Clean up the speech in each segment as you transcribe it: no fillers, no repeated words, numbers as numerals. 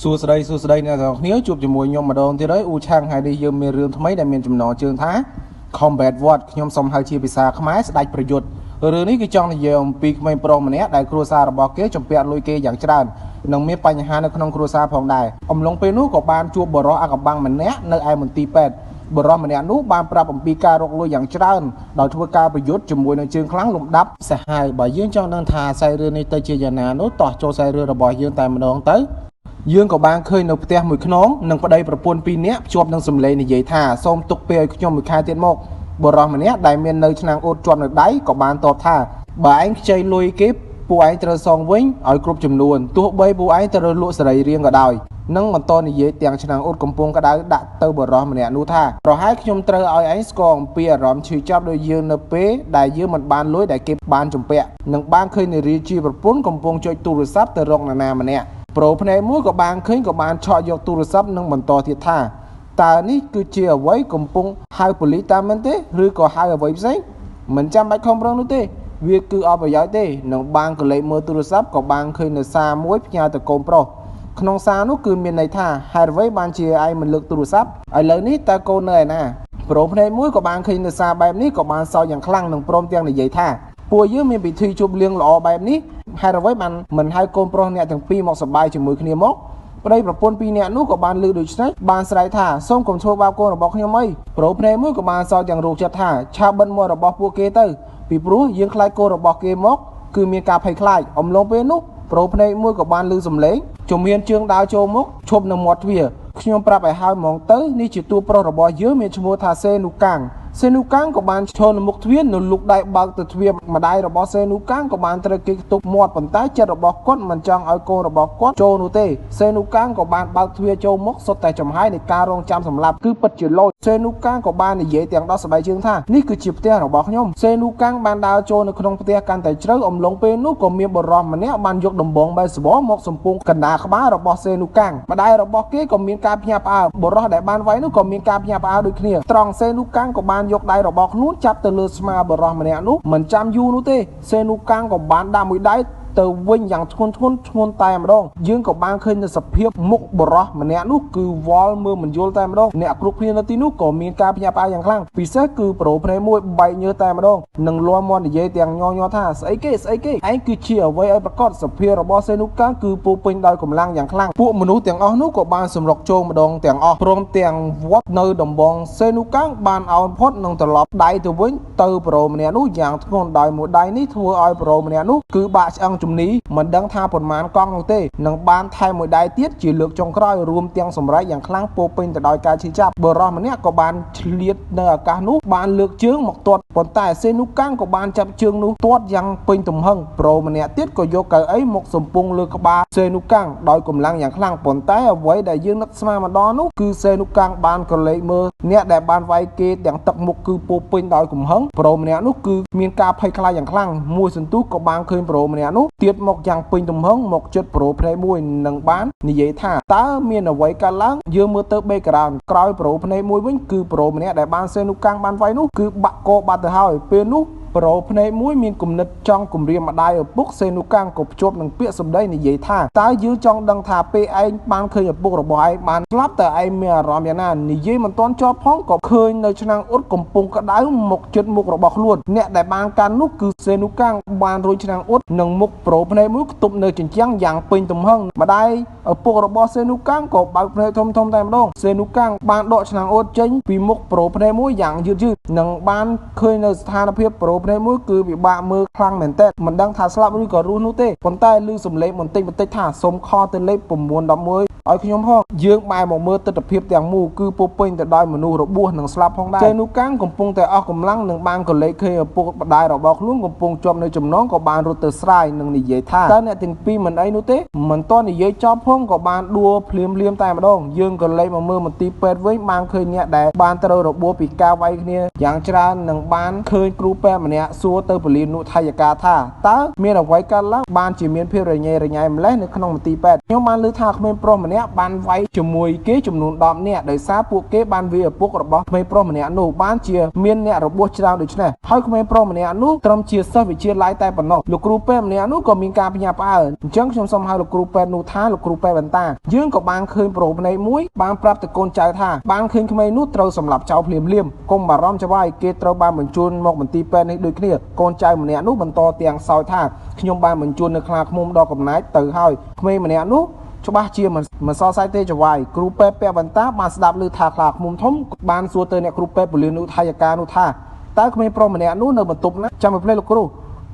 សួស្តីអ្នកទាំងគ្នាជួបជាមួយខ្ញុំម្ដងទៀតហើយអ៊ូឆាងហើយនេះយើងមានរឿងថ្មីដែលមានចំណងជើងថា Combat What ខ្ញុំសូមហៅជាភាសាខ្មែរស្ដេចប្រយុទ្ធរឿងនេះគឺចង់និយាយអំពីក្មេងប្រុសម្នាក់ដែលគ្រួសាររបស់គេជំពាក់លុយគេយ៉ាងច្រើននិងមានបញ្ហានៅក្នុងគ្រួសារផងដែរអំឡុងពេលនោះក៏បានជួបបរិសុទ្ធអាកំបាំងម្នាក់នៅឯមន្ទីរពេទ្យបរិសុទ្ធម្នាក់នោះបានប្រាប់អំពីការរកលុយយ៉ាងច្រើនដោយធ្វើការប្រយុទ្ធជាមួយនឹងជើងខ្លាំងលំដាប់សាហាវបើយើងចង់ដឹងថាខ្សែរឿងនេះទៅជាយ៉ាងណានោះតោះចូលខ្សែរឿងរបស់យើងតែម្ដងទៅយើងក៏បានឃើញនៅផ្ទះមួយខ្នងនិងប្តីប្រពន្ធពីរនាក់ភ្ជាប់នឹងសម្លេងនិយាយថាសូមទុកពេលឲ្យខ្ញុំមួយខែទៀតមកបរិសុទ្ធម្នាក់ដែលមាននៅឆ្នាំងអ៊ូតជាប់នៅដៃក៏បានតបថាបើឯងខ្ចីលុយគេពួកឯងត្រូវសងវិញឲ្យគ្រប់ចំនួនទោះបីពួកឯងត្រូវលក់សេរីរាង្គក៏ដោយនឹងបន្តនិយាយទាំងឆ្នាំងអ៊ូតកំពុងក្តៅដាក់ទៅបរិសុទ្ធម្នាក់នោះថាប្រហែលខ្ញុំត្រូវឲ្យឯងស្គាល់អំពីអារម្មណ៍ឈឺចាប់ដោយយើងនៅពេលដែលយើងមិនបានលុយដែលគេបានជំពាក់និងបានឃើញនារីជាប្រពន្ធកំពុងចុចទូរស័ព្ទទៅរកនរណាម្នាក់ប្រូភ្នែកមួយក៏បានឃើញក៏បានឆក់យកទូរស័ព្ទនិងបន្តទៀតថាតើនេះគឺជាអ្វីកំពុងហៅប៉ូលីសតាមមែនទេឬក៏ហៅអ្វីផ្សេងមិនចាំបាច់ខំប្រឹងនោះទេវាគឺអត់ប្រយោជន៍ទេនឹងបានកលេចមើលទូរស័ព្ទក៏បានឃើញនៅសារមួយផ្ញើទៅកូនប្រុសក្នុងសារនោះគឺមានន័យថាហេតុអ្វីបានជាឯងមិនលើកទូរស័ព្ទឥឡូវនេះតើកូននៅឯណាប្រូភ្នែកមួយក៏បានឃើញនៅសារបែបនេះក៏បានសោកយ៉ាងខ្លាំងនិងព្រមទាំងនិយាយថាពួកយើងមានពិធីជួបលៀងល្អបែបនេះហេតុអ្វីបានមិនហៅកូនប្រុសអ្នកទាំងពីរមកសប្បាយជាមួយគ្នាមកប្តីប្រពន្ធពីរនាក់នោះក៏បានលើកដូច្នេះបានស្រែកថាសូមកុំធ្វើបាបកូនរបស់ខ្ញុំអីប្រូភ្នែកមួយក៏បានសោកយ៉ាងរោគចិត្តថាឆាបបិទមាត់របស់ពួកគេទៅពីព្រោះយើងខ្លាចកូនរបស់គេមកគឺមានការភ័យខ្លាចអំឡុងពេលនោះប្រូភ្នែកមួយក៏បានលើសំឡេងជំហានជើងដើរចូលមកឈប់នៅមាត់ទ្វារខ្ញុំប្រាប់ឲ្យហៅហ្មងទៅនេះជាតួប្រុសរបស់យើងមានឈ្មោះថាសេនូកាំងសេនូកាំងក៏បានឈរនៅមុខទ្វារនៅលុកដៃបើកទៅទ្វារម្ដាយរបស់សេនូកាំងក៏បានត្រូវគេទប់មាត់ប៉ុន្តែចិត្តរបស់គាត់មិនចង់ឲ្យកូនរបស់គាត់ចូលនោះទេសេនូកាំងក៏បានបើកទ្វារចូលមកសុទ្ធតែចំហាយនៃការរងចាំសម្លាប់គឺពិតជាលោចសេនូកាំងក៏បាននិយាយទាំងដោះស្បែកជើងថានេះគឺជាផ្ទះរបស់ខ្ញុំសេនូកាំងបានដើរចូលនៅក្នុងផ្ទះកាន់តែជ្រៅអំឡុងពេលនោះក៏មានបរិសុទ្ធម្នាក់បានយកដំបងបេសបលមកសំពងកណ្ដាលក្បាលរបស់សេនូកាំងម្ដាយរបស់គេក៏មានការភ្ញាក់ផ្អើលបរិសុទ្ធដែលបានវាយនោះក៏មានការភ្ញាក់ផ្អើលដូចគ្នាត្រង់សេនូកាំងក៏បានយកដៃរបស់ខ្លួនចាប់ទៅលើស្មាបរិសុទ្ធម្នាក់នោះមិនចាំយូរនោះទេសេនូកាំងក៏បានដាក់មួយដៃទៅវិញយ៉ាងធ្ងន់តែម្ដងយើងក៏បានឃើញនៅសភាពមុខបរិសុទ្ធម្នាក់នោះគឺវល់មើលមិនយល់តែម្ដងអ្នកគ្រប់គ្នានៅទីនោះក៏មានការភ្ញាក់ផ្អើលយ៉ាងខ្លាំងពិសេសគឺប្រូភ្នែកមួយបែកញើសតែម្ដងនិងលាន់មាត់និយាយទាំងញ័រថាស្អីគេឯងគឺជាអ្វីឲ្យប្រកាសសភាពរបស់សេនូកាំងគឺពោពេញដោយកម្លាំងយ៉ាងខ្លាំងពួកមនុស្សទាំងអស់នោះក៏បានសម្រុកចូលម្ដងទាំងអស់ព្រមទាំងវត្តនៅដំបងសេនូកាំងបានអោនផុតនិងត្រឡប់ដៃទៅវិញទៅប្រូម្នាក់នោះយ៉ាងធ្ងន់ដោយមួយដៃនេះធ្វើឲ្យប្រូម្នាក់នោះគឺបាក់ឆ្អឹងជំនីមិនដឹងថាប៉ុន្មានកង់នោះទេនឹងបានថែមមួយដៃទៀតជាលើកចុងក្រោយរួមទាំងសម្រែកយ៉ាងខ្លាំងពោពេញទៅដោយការឈឺចាប់បរិសុទ្ធម្នាក់ក៏បានឆ្លៀតនៅអាកាសនោះបានលើកជើងមកទាត់ប៉ុន្តែសេនូកាំងក៏បានចាប់ជើងនោះទាត់យ៉ាងពេញទំហឹងប្រូម្នាក់ទៀតក៏យកកៅអីមកសំពងលើក្បាលសេនូកាំងដោយកម្លាំងយ៉ាងខ្លាំងប៉ុន្តែអ្វីដែលយើងនឹកស្មានម្ដងនោះគឺសេនូកាំងបានក្រឡេកមើលអ្នកដែលបានវាយគេទាំងទឹកមុខគឺពោពេញដោយកំហឹងប្រូម្នាក់នោះគឺមានការភ័យខ្លាចយ៉ាងខ្លាំងមួយសន្ទុះក៏បានឃើញប្រូម្នាក់នោះទៀតមកយ៉ាងពេញទំហឹងមកជិតប្រូភ្នែកមួយនឹងបាននិយាយថាតើមានអ្វីកើតឡើងយើងមើលទៅបេក្រោនក្រោយប្រូភ្នែកមួយវិញគឺប្រូម្នាក់ដែលបានសេនូកាំងបានវាយនោះគឺបាក់កបាត់ទៅហើយពេលនោះប្រូភ្នែកមួយមានគំនិតចង់គំរាមម្ដាយឪពុកសេនូកាំងក៏ភ្ជាប់នឹងពាក្យសម្ដីនិយាយថាតើយើងចង់ដឹងថាពេលឯងបានឃើញឪពុករបស់ឯងបានស្លាប់តើឯងមានអារម្មណ៍យ៉ាងណានិយាយមិនទាន់ចប់ផងក៏ឃើញនៅឆ្នាំងអ៊ុតកំពុងក្តៅមកជិតមុខរបស់ខ្លួនអ្នកដែលបានកាន់នោះគឺសេនូកាំងបានរួចឆ្នាំងអ៊ុតនឹងមុខប្រូភ្នែកមួយខ្ទប់នៅជញ្ជាំងយ៉ាងពេញទំហឹងម្ដាយឪពុករបស់សេនូកាំងក៏បើកភ្នែកធំតែម្ដងសេនូកាំងបានដកឆ្នាំងអ៊ុតចេញពីមុខប្រូភ្នែកមួយយ៉ាងយឺតនិងបានឃើញនៅស្ថានភាពប្រូភ្នែកមួយគឺពិបាកមើលខ្លាំងមែនតើមិនដឹងថាស្លាប់ឬក៏រស់នោះទេប៉ុន្តែឮសំឡេងបន្តិចថាសូមខទៅលេខ911ឲ្យខ្ញុំផងយើងបែរមកមើលទស្សនភាពទាំងមូលគឺពោពេញទៅដោយមនុស្សរបួសនិងស្លាប់ផងដែរសេនូកាំងកំពុងតែអស់កម្លាំងនិងបានកលេចឃើញឪពុកម្ដាយរបស់ខ្លួនកំពុងជាប់នៅចំណងក៏បានរត់ទៅស្រាយនិងនិយាយថាតើអ្នកទាំងពីរមិនអីនោះទេមិនតនិយាយចប់ផងក៏បានដួលភ្លាមតែម្ដងយើងក៏លេចមកមើលមន្ទីរពេទ្យវិញបានឃើញអ្នកដែលបានត្រូវរបួសពីការវាយគ្នាយ៉ាងច្រើននិងបានឃើញគ្រូពេទ្យម្នាក់សួរទៅពលីនុថយកាថាតើមានអ្វីកើតឡើងបានជាមានភាពរញ៉េរញ៉ៃម្លេះនៅក្នុងមន្ទីរពេទ្យខ្ញុំបានឮថាក្មេងប្រុសម្នាក់ នាក់បានវាយជាមួយគេចំនួន10នាក់ដោយសារពួកគេបានវាឪពុករបស់ក្មេងប្រុសម្នាក់នោះបានជាមានអ្នករបួសច្រើនដូចនេះហើយក្មេងប្រុសម្នាក់នោះត្រឹមជាសិស្សវិទ្យាល័យតែប៉ុណ្ណោះលោកគ្រូពេទ្យម្នាក់នោះក៏មានការភ្ញាក់ផ្អើលអញ្ចឹងខ្ញុំសូមហៅលោកគ្រូពេទ្យនោះថាលោកគ្រូពេទ្យបន្តាយើងក៏បានឃើញប្រុសភ្នែកមួយបានប្រាប់ទៅកូនចៅថាបានឃើញក្មេងនោះត្រូវសម្លាប់ចោលភ្លាមៗកុំបារម្ភចវាយគេត្រូវបានបញ្ជូនមកមន្ទីរពេទ្យនេះដូចគ្នាកូនចៅម្នាក់នោះបន្តទាំងសោយថាខ្ញុំបានបញ្ជូននៅខ្លាឃ្មុំដល់កំណាចទៅហើយក្មេងម្នាក់នោះច្បាស់ជាមិនសរសៃទេចវាយគ្រូពេទ្យពាក់បន្តាបានស្ដាប់ឮថាខ្លាឃ្មុំធំបានសួរទៅអ្នកគ្រូពេទ្យពលិនុថយកានោះថាតើក្មេងប្រុសម្នាក់នោះនៅបន្ទប់ណាចាំឲ្យភ្លេចលោកគ្រ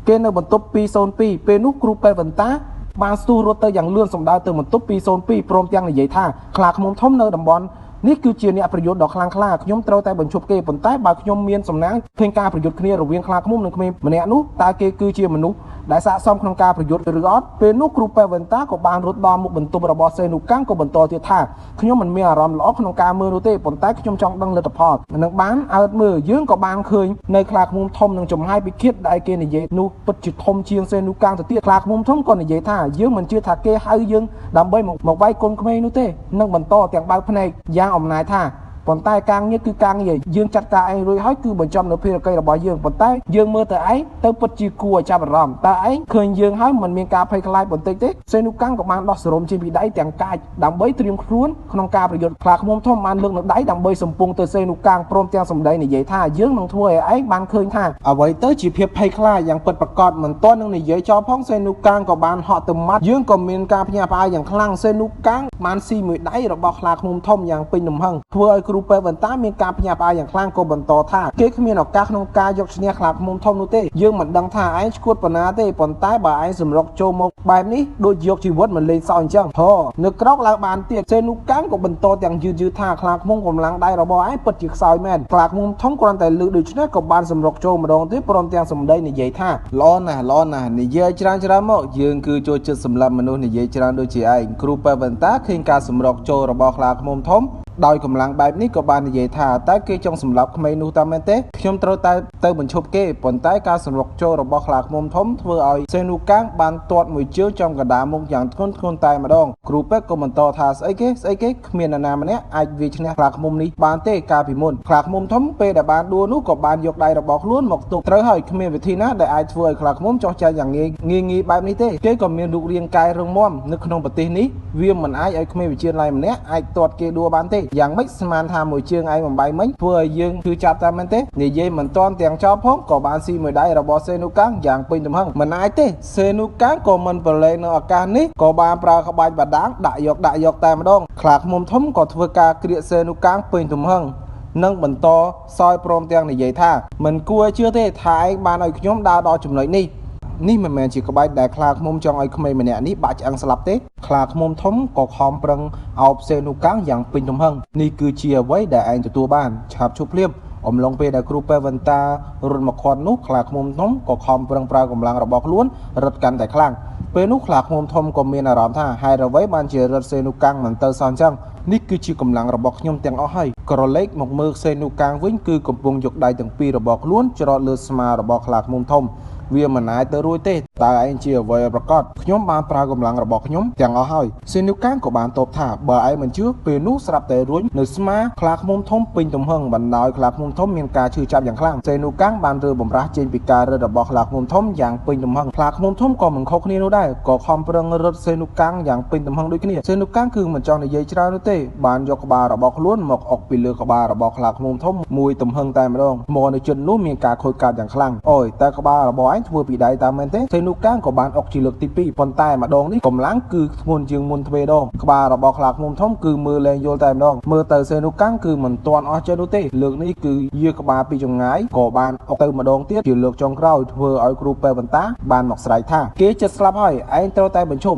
ូគេនៅបន្ទប់202ពេលនោះគ្រូពេទ្យបន្តាបានស្ទុះរត់ទៅយ៉ាងលឿនសម្ដៅទៅបន្ទប់202ព្រមទាំងនិយាយថាខ្លាឃ្មុំធំនៅតំបន់នេះគឺជាអ្នកប្រយុទ្ធដ៏ខ្លាំងក្លាខ្ញុំត្រូវតែបញ្ឈប់គេប៉ុន្តែបើខ្ញុំមានសំណាងឃើញការប្រយុទ្ធគ្នារវាងខ្លាឃ្មុំនិងក្មេងម្នាក់នោះតើគេគឺជាមនុស្សដែលស័ក្តិសមក្នុងការប្រយុទ្ធឬអត់ពេលនោះគ្រូពេទ្យវ៉ាន់តាក៏បានរត់ដល់មុខបន្ទប់របស់សេនូកាំងក៏បន្តទៀតថាខ្ញុំមិនមានអារម្មណ៍ល្អក្នុងការមើលនោះទេប៉ុន្តែខ្ញុំចង់ដឹងលទ្ធផលនឹងបានអើតមើលយើងក៏បានឃើញនៅខ្លាឃ្មុំធំនឹងចំហាយពីគៀតដែលគេនិយាយនោះពិតជាធំជាងសេនូកាំងទៅទៀតខ្លាឃ្មុំធំក៏និយាយថាយើងមិនជឿថាគេហៅយើងដើម្បីមកវាយកូនក្មេងនោះទេនឹងបន្តទាំងបើកភ្នែកយ៉ាងអំណាចថាប៉ុន្តែការងារគឺការងារយើងចាត់ការឯងរួចហើយគឺបញ្ចប់នៅភារកិច្ចរបស់យើងប៉ុន្តែយើងមើលទៅឯងទៅពិតជាគួរឲ្យចាប់អារម្មណ៍តើឯងឃើញយើងហើយមិនមានការភ័យខ្លាចបន្តិចទេសេនូកាំងក៏បានដោះសរមចេញពីដៃទាំងកាចដើម្បីត្រៀមខ្លួនក្នុងការប្រយុទ្ធខ្លាឃ្មុំធំបានលើកនៅដៃដើម្បីសំពងទៅសេនូកាំងព្រមទាំងសម្ដីនិយាយថាយើងនឹងធ្វើឲ្យឯងបានឃើញថាអ្វីទៅជាភាពភ័យខ្លាចយ៉ាងពិតប្រាកដមិនទាន់នឹងនិយាយចោលផងសេនូកាំងក៏បានហក់ទៅមាត់យើងក៏មានការភ្ញាក់ផ្អើលយ៉ាងខ្លាំងសេនូកាំងបានស៊ីមួយដៃរបស់ខ្លាឃ្មុំធំយ៉ាងពេញទំហឹងធ្វើឲ្យគ្រូពេទ្យបន្តាមានការភ្ញាក់ផ្អើលយ៉ាងខ្លាំងក៏បន្តថាគេគ្មានឱកាសក្នុងការយកឈ្នះខ្លាឃ្មុំធំនោះទេយើងមិនដឹងថាឯងឈួតប៉ុណ្ណាទេប៉ុន្តែបើឯងសម្រុកចូលមកបែបនេះដូចយកជីវិតមកលេងសើចអញ្ចឹងនៅក្រោកឡើងបានទៀតសេនូកាំងក៏បន្តទាំងយឺតថាខ្លាឃ្មុំកម្លាំងដៃរបស់ឯងពិតជាខ្សោយមែនខ្លាឃ្មុំធំគ្រាន់តែលើកដូច្នេះក៏បានសម្រុកចូលម្ដងទៀតព្រមទាំងសម្ដីនិយាយថាល្អណាស់និយាយច្រើនមកយើងគឺចូលចិត្តសម្លាប់មនុស្សនិយាយច្រើនដូចជាឯងគ្រូពេទ្យបន្តាឃើញការសម្រុកចូលរបស់ខ្លាឃ្មុំធំដោយកម្លាំងបែបនេះក៏បាននិយាយថាតើគេចង់សម្លាប់ក្មេងនោះតាមមែនទេខ្ញុំត្រូវតែទៅបញ្ឈប់គេប៉ុន្តែការសម្រុកចូលរបស់ខ្លាឃ្មុំធំធ្វើឲ្យសេនូកាំងបានទាត់មួយជើងចំកណ្ដាលមុខយ៉ាងធ្ងន់តែម្ដងគ្រូពេទ្យក៏បន្តថាស្អីគេគ្មាននរណាម្នាក់អាចវាយឈ្នះខ្លាឃ្មុំនេះបានទេកាលពីមុនខ្លាឃ្មុំធំពេលដែលបានដួលនោះក៏បានយកដៃរបស់ខ្លួនមកទប់ត្រូវហើយគ្មានវិធីណាដែលអាចធ្វើឲ្យខ្លាឃ្មុំចោះចាញ់យ៉ាងងាយបែបនេះទេគេក៏មានរូបរាងកាយរឹងមាំនៅក្នុងប្រទេសនេះវាមិនអាចឲ្យក្មេងវិទ្យាល័យម្នាក់អាចទាត់គេដួលបានទេយ៉ាងម៉េចស្មានថាមួយជើងឯងបំបីមិញធ្វើឲ្យយើងគឺចាប់តាមមែនទេនិយាយមិនទាន់ទាំងចប់ផងក៏បានស៊ីមួយដៃរបស់សេនូកាំងយ៉ាងពេញទំហឹងមិនអាចទេសេនូកាំងក៏មិនប្រឡែងនៅឱកាសនេះក៏បានប្រើក្បាច់បដាងដាក់យកតែម្ដងខ្លាឃ្មុំធំក៏ធ្វើការក្រៀកសេនូកាំងពេញទំហឹងនិងបន្តសោយព្រមទាំងនិយាយថាមិនគួរជឿទេថាឯងបានឲ្យខ្ញុំដើរដល់ចំណុចនេះមិនមែនជាក្បាច់ដែលខ្លាឃ្មុំចង់ឲ្យក្មេងម្នាក់នេះបាក់ឆ្អឹងស្លាប់ទេខ្លាឃ្មុំធំក៏ខំប្រឹងអោបសេនូកាំងយ៉ាងពេញទំហឹងនេះគឺជាអ្វីដែលឯងទទួលបានឆាប់ជប់ភ្លាមអំឡុងពេលដែលគ្រូពេទ្យវ៉ាន់តារត់មកខាត់នោះខ្លាឃ្មុំធំក៏ខំប្រឹងប្រើកម្លាំងរបស់ខ្លួនរត់កាន់តែខ្លាំងពេលនោះខ្លាឃ្មុំធំក៏មានអារម្មណ៍ថាហេតុអ្វីបានជារត់សេនូកាំងមិនទៅសោះអញ្ចឹងនេះគឺជាកម្លាំងរបស់ខ្ញុំទាំងអស់ហើយក្រឡេកមកមើលសេនូកាំងវិញគឺកំពុងយកដៃទាំងពីររបស់ខ្លួនច្រត់លើស្មារបស់ខ្លាឃ្មុំធំវាមិនអាចទៅរួចទេតើឯងជាអ្វីប្រកាសខ្ញុំបានប្រើកម្លាំងរបស់ខ្ញុំទាំងអស់ហើយសេនូកាំងក៏បានតបថាបើឯងមិនជឿពេលនោះស្រាប់តែរួញនៅស្មាខ្លាឃ្មុំធំពេញទំហឹងបណ្ដោយខ្លាឃ្មុំធំមានការឈឺចាប់យ៉ាងខ្លាំងសេនូកាំងបានរើបំរាស់ចេញពីការរត់របស់ខ្លាឃ្មុំធំយ៉ាងពេញទំហឹងខ្លាឃ្មុំធំក៏មិនខុសគ្នានោះដែរក៏ខំប្រឹងរត់សេនូកាំងយ៉ាងពេញទំហឹងដូចគ្នាសេនូកាំងគឺមិនចង់និយាយច្រើននោះទេបានយកក្បាលរបស់ខ្លួនមកអុកពីលើក្បាលរបស់ខ្លាឃ្មុំធំមួយទំហឹងតែម្ដងមកនៅជិតនោះមានការខូចខាតយ៉ាងខ្លាំងអូយតែក្បាលរបស់ឯងធ្វើពីដៃតាមមែនទេសេនូកាំងក៏បានអុកជាលើកទី2ប៉ុន្តែម្ដងនេះកម្លាំងគឺធ្ងន់ជាងមុនទ្វេដងក្បាលរបស់ខ្លាឃ្មុំធំគឺមើលលែងយល់តែម្ដងមើលទៅសេនូកាំងគឺមិនទាន់អស់ចិត្តនោះទេលើកនេះគឺយាក្បាលពីចម្ងាយក៏បានអុកទៅម្ដងទៀតជាលើកចុងក្រោយធ្វើឲ្យគ្រូពេទ្យបន្តាបានមកស្រែកថាគេចិត្តស្លាប់ហើយឯងត្រូវតែបញ្ឈប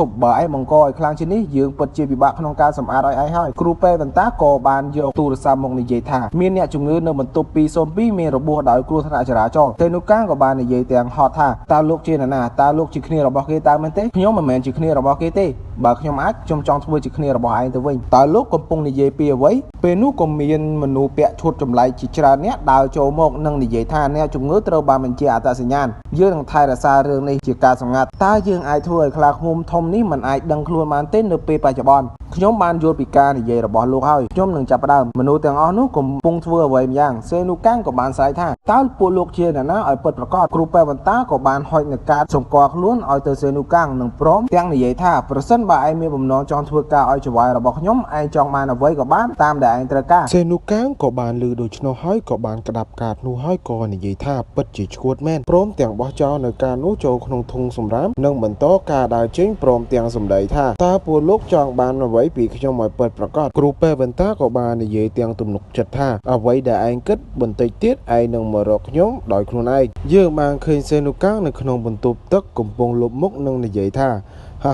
់បើឯងបង្កឲ្យខ្លាំងជាងនេះយើងពិតជាពិបាកក្នុងការសម្អាតឲ្យឯងហើយគ្រូពេទ្យបន្តាក៏បានយកទូរស័ព្ទមកនិយាយថាមានអ្នកជំងឺនៅបន្ទប់202មានរបួសដោយគ្រោះថ្នាក់ចរាចរណ៍សេនូកាំងក៏បាននិយាយទាំងហត់ថាតើ តាលោកជាណាតាលោកជាគ្នារបស់គេតើមែនទេខ្ញុំមិនមែនជាគ្នារបស់គេទេបើខ្ញុំអាចខ្ញុំចង់ធ្វើជាគ្នារបស់ឯងទៅវិញតើលោកកំពុងនិយាយពីអ្វីពេលនោះក៏មានមនុស្សពាក់ឈុតចម្លែកជាច្រើនអ្នកដើរចូលមកនិងនិយាយថាអ្នកជំងឺត្រូវបានបញ្ជាអត្តសញ្ញាណយើងនឹងថែរក្សារឿងនេះជាការសម្ងាត់តើយើងអាចធ្វើឲ្យខ្លាឃ្មុំធំនេះមិនអាចដឹងខ្លួនបានទេនៅពេលបច្ចុប្បន្នខ្ញុំបានយល់ពីការនិយាយរបស់លោកហើយខ្ញុំនឹងចាប់ផ្ដើមមនុស្សទាំងអស់នោះកំពុងធ្វើអ្វីម្យ៉ាងសេនូកាំងក៏បានស្រែកថាតើពួកលោកជាអ្នកណាឲ្យពិតប្រាកដគ្រូពេទ្យបន្តាក៏បានហុចនឹងការសម្គាល់ខ្លួនឲ្យទៅសេនូកាំងនិងព្រមទាំងនិយាយថាប្រសិនបើឯងមានបំណងចង់ធ្វើការឲ្យចង្វាយរបស់ខ្ញុំឯងចង់បានអ្វីក៏បានតាមដែលឯងត្រូវការសេនូកាំងក៏បានលឺដូច្នោះហើយក៏បានក្តាប់កាតនោះហើយក៏និយាយថាពិតជាឈួតមែនព្រមទាំងបោះចោលនៅការនោះចូលក្នុងធុងសម្រាមនិងបន្តការដើរចេញព្រមទាំងសម្ដីថាតើពួកលោកចង់បានអ្វីពីខ្ញុំឲ្យពិតប្រាកដគ្រូពេទ្យបន្តាក៏បាននិយាយទាំងទំនុកចិត្តថាអ្វីដែលឯងគិតបន្តិចទៀតឯងនឹងមករកខ្ញុំដោយខ្លួនឯងយើងបានឃើញសេនូកាំងនៅក្នុងបន្ទប់ទឹកកំពុងលុបមុខនិងនិយាយថា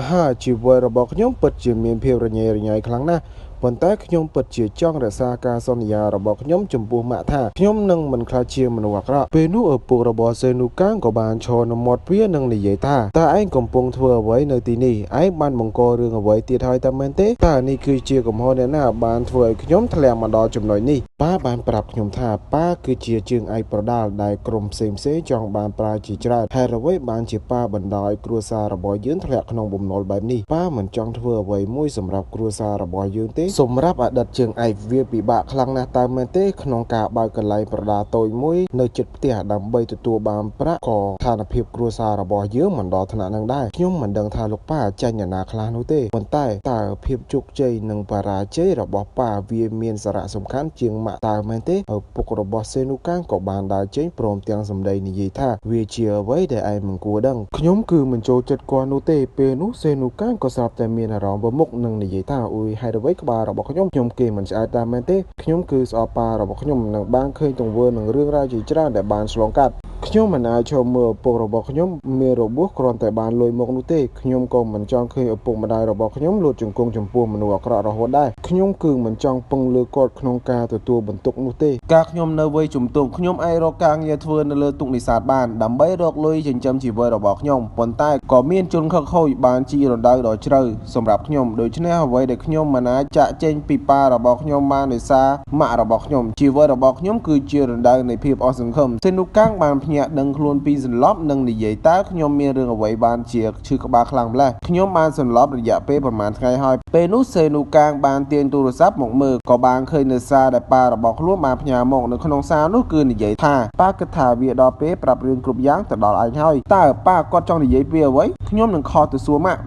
ហាជីវិតរបស់ខ្ញុំពិតជាមានភាពរញ៉េរញ៉ៃខ្លាំងណាស់ប៉ុន្តែខ្ញុំពិតជាចង់រក្សាការសន្យារបស់ខ្ញុំចំពោះម៉ាក់ថាខ្ញុំនឹងមិនខ្លាចជាមនុស្សអាក្រក់ពេលនោះឪពុករបស់សេនូកាំងក៏បានឈរនៅមាត់ទ្វារនិងនិយាយថាតើឯងកំពុងធ្វើអ្វីនៅទីនេះឯងបានបង្ករឿងអ្វីទៀតហើយតើមែនទេតើនេះគឺជាកំហុសអ្នកណាបានធ្វើឲ្យខ្ញុំធ្លាក់មកដល់ចំណុចនេះប៉ាបានប្រាប់ខ្ញុំថាប៉ាគឺជាជើងឯកប្រដាល់ដែលក្រុមផ្សេងចង់បានប្រើជាច្រើនហេតុអ្វីបានជាប៉ាបណ្ដោយគ្រួសាររបស់យើងធ្លាក់ក្នុងបំណុលបែបនេះប៉ាមិនចង់ធ្វើអ្វីមួយសម្រាប់គ្រួសាររបស់យើងទេសម្រាប់អតីតជើងឯកវាពិបាកខ្លាំងណាស់តើមែនទេក្នុងការបើកកន្លែងប្រដាល់តូចមួយនៅជិតផ្ទះដើម្បីទទួលបានប្រាក់ក៏ស្ថានភាពគ្រួសាររបស់យើងមិនដល់ថ្នាក់នឹងដែរខ្ញុំមិនដឹងថាលោកប៉ាចាញ់អ្នកណាខ្លះនោះទេប៉ុន្តែតើភាពជោគជ័យនិងបរាជ័យរបស់ប៉ាវាមានសារៈសំខាន់ជាងម៉ាក់តើមែនទេឪពុករបស់សេនូកាំងក៏បានដើរចេញព្រមទាំងសម្ដីនិយាយថាវាជាអ្វីដែលឯងមិនគួរដឹងខ្ញុំគឺមិនចូលចិត្តគាត់នោះទេពេលនោះសេនូកាំងក៏ស្រាប់តែមានអារម្មណ៍ប្រមុខនិងនិយាយថាអ៊ុយហេតុអ្វីក្បាលរបស់ខ្ញុំគេមិនឆ្អែតតាមមែនទេខ្ញុំគឺស្អប់ប៉ារបស់ខ្ញុំនឹងបានឃើញទង្វើនឹងរឿងរ៉ាវជាច្រើនដែលបានឆ្លងកាត់ខ្ញុំមិនអាចឈប់មើលឪពុករបស់ខ្ញុំមានរបួសគ្រាន់តែបានលុយមកនោះទេខ្ញុំក៏មិនចង់ឃើញឪពុកម្ដាយរបស់ខ្ញុំលួចជង្គង់ចំពោះមនុស្សអាក្រក់រហូតដែរខ្ញុំគឺមិនចង់ពឹងលើគាត់ក្នុងការទទួលបន្ទុកនោះទេការខ្ញុំនៅវ័យជំទង់ខ្ញុំអាចរកការងារធ្វើនៅលើទូកនេសាទបានដើម្បីរកលុយចិញ្ចឹមជីវិតរបស់ខ្ញុំប៉ុន្តែក៏មានជនខិលខូចបានជីករណ្ដៅដ៏ជ្រៅសម្រាប់ខ្ញុំដូច្នេះអ្វីដែលខ្ញុំមិនអាចចាក់ចេញពីប៉ារបស់ខ្ញុំបានដោយសារម៉ាក់របស់ខ្ញុំជីវិតរបស់ខ្ញុំគឺជារណ្ដៅនៃភាពអស់សង្ឃឹមសេនូកាំងបានភ្ញាក់ដឹងខ្លួនពីសន្លប់និងនិយាយតើខ្ញុំមានរឿងអ្វីបានជាឈឺក្បាលខ្លាំងម្ល៉េះខ្ញុំបានសន្លប់រយៈពេលប្រហែលថ្ងៃហើយពេលនោះសេនូកាំងបានទាញទូរស័ព្ទមកមើលក៏បានឃើញនៅសារដែលប៉ារបស់ខ្លួនបានផ្ញើមកនៅក្នុងសារនោះគឺនិយាយថាប៉ាគិតថាវាដល់ពេលប្រាប់រឿងគ្រប់យ៉ាងទៅដល់ឯងហើយតើប៉ាគាត់ចង់និយាយពីអ្វីខ្ញុំនឹងខកទៅសួរម៉ាក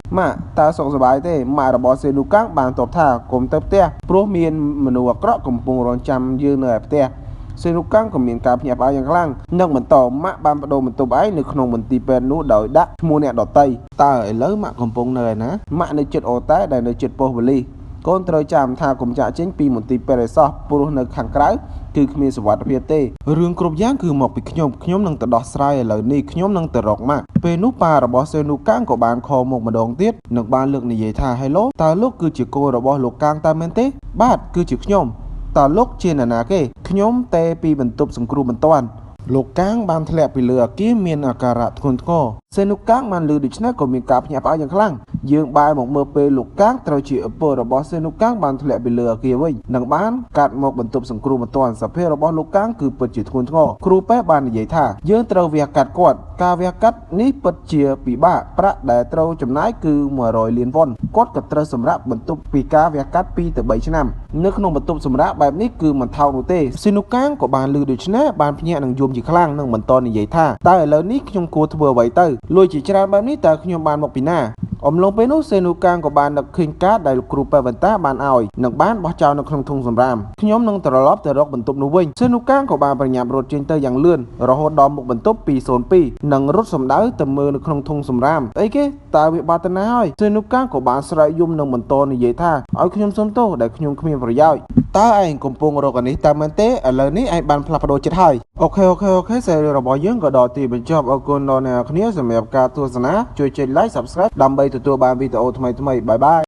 ់តើសុខសប្បាយទេម៉ាក់របស់សេនូកាំងបានតបថាកុំទៅផ្ទះព្រោះមានមនុស្សអាក្រក់កំពុងរងចាំយើងនៅឯផ្ទះសេនូកាំងក៏មានការភ្ញាក់ផ្អើលយ៉ាងខ្លាំងនិងបន្តម៉ាក់បានបដូរបន្ទប់ឯងនៅក្នុងមន្ទីរពេទ្យនោះដោយដាក់ឈ្មោះអ្នកដតីតើឥឡូវម៉ាក់កំពុងនៅឯណាម៉ាក់នៅជិតអូតែដែលនៅជិតប៉ុស្តិ៍ប៉ូលីសកូនត្រូវចាំថាកុំចាក់ចេញពីមន្ទីរពេទ្យឲ្យសោះព្រោះនៅខាងក្រៅគឺគ្មានសុវត្ថិភាពទេរឿងគ្រប់យ៉ាងគឺមកពីខ្ញុំនឹងទៅដោះស្រាយឥឡូវនេះខ្ញុំនឹងទៅរកម៉ាក់ពេលនោះប៉ារបស់សេនូកាំងក៏បានខលមកម្ដងទៀតនិងបានលើកនិយាយថាហេឡូតើលោកគឺជាកូនរបស់លោកកាំងតើមែនទេបាទគឺជាខ្ញុំតើលោកជាអ្នកណាគេខ្ញុំតែពីបន្ទប់សង្គ្រោះបន្ទាន់លោកកាំងបានធ្លាក់ពីលើអាគារមានអាការៈធ្ងន់ធ្ងរសេនូកាំងបានឮដូច្នេះក៏មានការភ្ញាក់ផ្អើលយ៉ាងខ្លាំងយើងបែរមកមើលពេលលោកកាំងត្រូវជាឪពុករបស់សេនូកាំងបានធ្លាក់ពីលើអាគារវិញនិងបានកាត់មកបន្ទប់សង្គ្រោះបន្ទាន់សភាពរបស់លោកកាំងគឺពិតជាធ្ងន់ធ្ងរគ្រូពេទ្យបាននិយាយថាយើងត្រូវវះកាត់គាត់ការវះកាត់នេះពិតជាពិបាកប្រាក់ដែលត្រូវចំណាយគឺ100លានវ៉ុនគាត់ក៏ត្រូវសម្រាប់បន្ទប់ពីការវះកាត់2ទៅ3ឆ្នាំនៅក្នុងបន្ទប់សម្រាប់បែបនេះគឺមិនថោកនោះទេសេនូកាំងក៏បានឮដូច្នេះបានភ្ញាក់នឹងយំជាខ្លាំងនិងបន្តនិយាយថាតើឥឡូវនេះខ្ញុំគួរធ្វើអ្វីទៅលុយជាច្រើនបែបនេះតើខ្ញុំបានមកពីណាអំឡុងពេលនោះសេនូកាំងក៏បាននឹកឃើញកាតដែលលោកគ្រូពេទ្យបន្តាបានឲ្យនិងបានបោះចោលនៅក្នុងធុងសម្រាមខ្ញុំនឹងត្រឡប់ទៅរកបន្ទប់នោះវិញសេនូកាំងក៏បានប្រញាប់រត់ចេញទៅយ៉ាងលឿនរហូតដល់មុខបន្ទប់202និងរត់សម្ដៅទៅមើលនៅក្នុងធុងសម្រាមអីគេតើវាបាត់ទៅណាហើយសេនូកាំងក៏បានស្រែកយំនិងបន្តនិយាយថាឲ្យខ្ញុំសុំទោសដែលខ្ញុំគ្មានប្រយោជន៍តើឯងកំពុងរកអានេះតើមែនទេឥឡូវនេះឯងបានផ្លាស់ប្ដូរចិត្តហើយអូខេសេរីរបស់យើងក៏ដល់ទីបញ្ចប់អរគុណដល់អ្នកគ្នាសម្រាប់ការទស្សនាជួយចុច like subscribe ដើម្បីទទួលបានវីដេអូថ្មីបាយបាយ